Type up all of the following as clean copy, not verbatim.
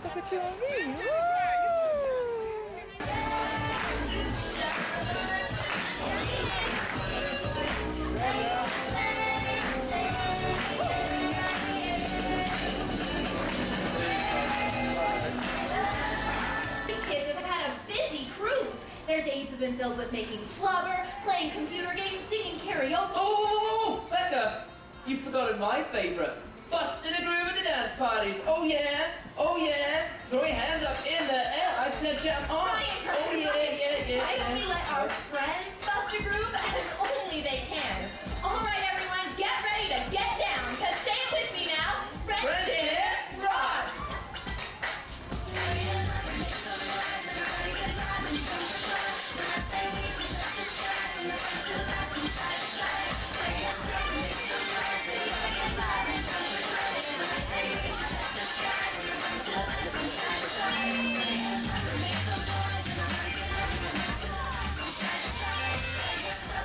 Look what you want me. Kids have had a busy cruise. Their days have been filled with making flubber, playing computer games, singing karaoke. Oh, Becca, you've forgotten my favourite. Busting a groove at the dance parties. Oh yeah, oh yeah. Throw your hands up in the air. I said jump on. Oh yeah. Why don't we let our friends bust a groove as only they can? All right, everyone, get ready to get down. Cause say it with me now. Friendship rocks.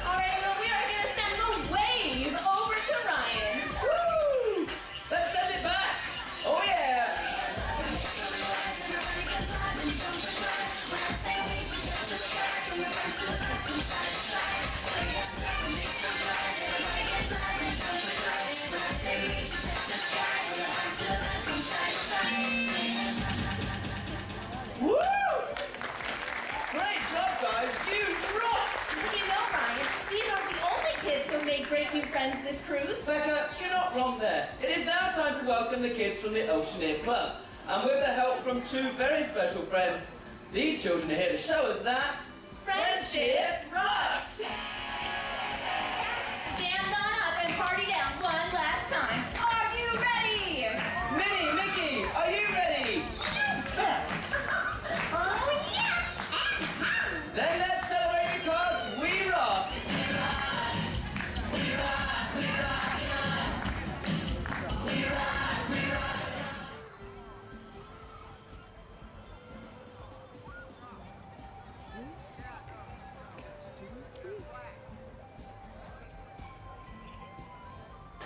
Alright, well, we are going to send the wave over to Ryan. Woo! Let's send it back. Oh yeah. Woo! Great job, guys. You rock. You know, Ryan, these aren't the only kids who made great new friends this cruise. Becca, you're not wrong there. It is now time to welcome the kids from the Oceaneer Club. And with the help from two very special friends, these children are here to show us that friendship rocks! Stand on up and party down one last time. Are you ready? Minnie, Mickey, are you ready? Oh, yes! Then let's celebrate because we rock!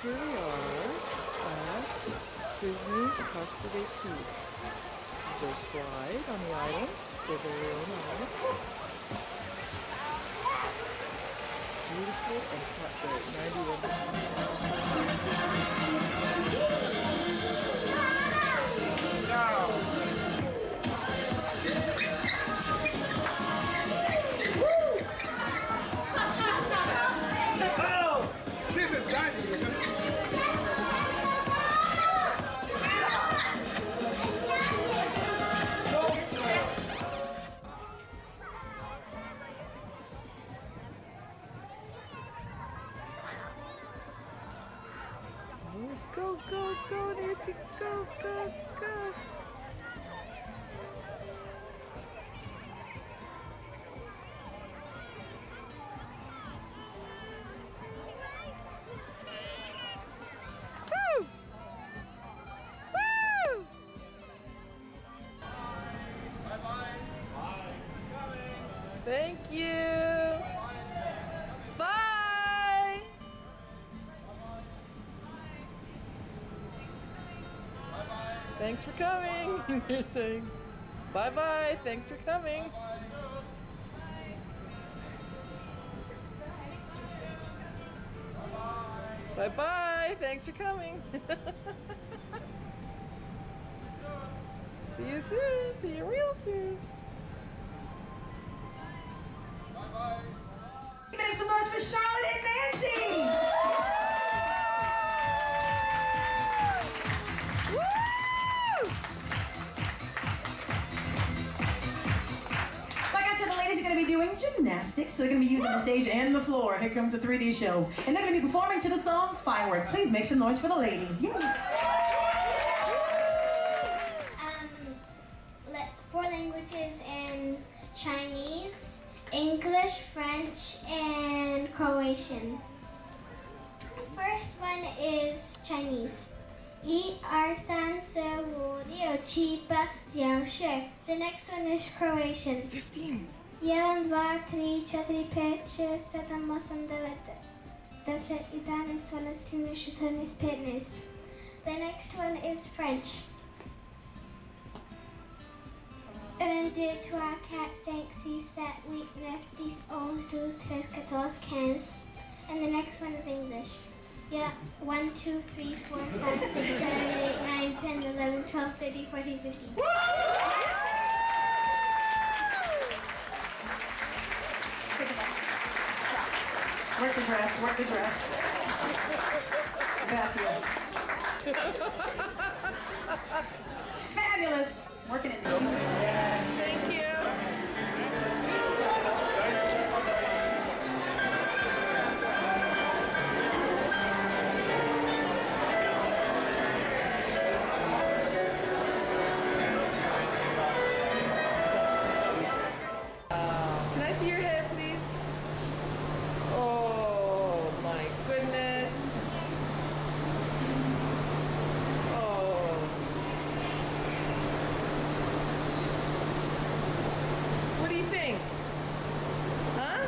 Here we are at Disney's Costa de Peak. This is their slide on the island. It's their very own island. It's beautiful and hot Oh, this is Danny. Go, go, go, Nancy, go, go, go. Woo! Woo! Bye-bye. Thank you. Bye. Thanks for coming. You're saying bye-bye. Thanks for coming. Bye-bye. Thanks for coming. See you soon. See you real soon. Bye-bye. Make some noise for Charlotte and Nancy! Woo! Like I said, the ladies are going to be doing gymnastics, so they're going to be using the stage and the floor. Here comes the 3D show. And they're going to be performing to the song Firework. Please make some noise for the ladies. Yeah. 4 languages in Chinese, English, French, and Croatian. First one is Chinese. 1, 2, 3, 4, 5, 6, 7, 8. The next one is Croatian. 15. 1, 2, 3, 4, 5, 6, 7, 8, 9, 10, 11, 12, 13, 14, 15. The next one is French. gonna do it to our cat, 6, 7, 8, 9, 10, 11, 12, 13, 14, 15. And the next one is English. Yeah, 1, 2, 3, 4, 5, 6, 7, 8, 9, 10, 11, 12, 13, 14, 15. Work the dress, work the dress. Fabulous. Fabulous. Working it. Thank you. Can I see your head, please? Oh my goodness. Oh. What do you think? Huh?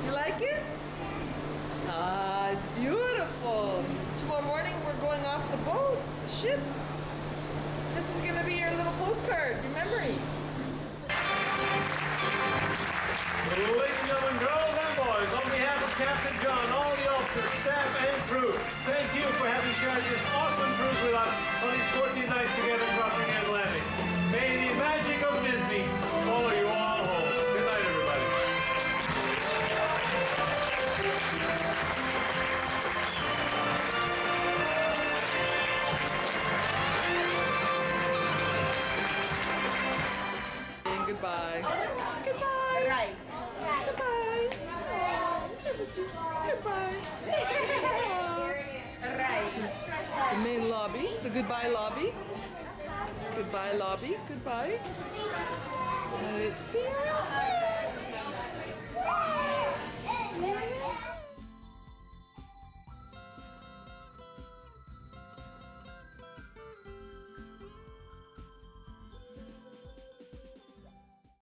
You like it? Ah, it's beautiful. Tomorrow morning we're going off the boat, the ship. This is gonna be your little postcard, your memory. Ladies and gentlemen, girls and boys, on behalf of Captain John, all the officers, staff, and crew, thank you for having shared this awesome cruise with us on these 14 nights together crossing the Atlantic. May the magic of Disney follow you all home. Good night, everybody. And goodbye. Goodbye. Right. Goodbye. Goodbye. This is the main lobby, the goodbye lobby. Goodbye lobby. Goodbye. And it's see you real soon.